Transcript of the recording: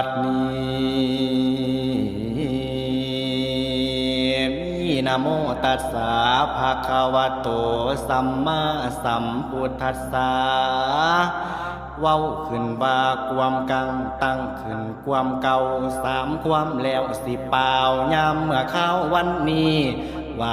ดนี้มีนะโมตัสสะภะคะวะโตสัมมาสัมพุทธัสสะเว้าขึ้นว่าความกังตั้งขึ้นความเก่าสามความแล้วสิเปล่ายามเมื่อเข้าวันนี้ไหว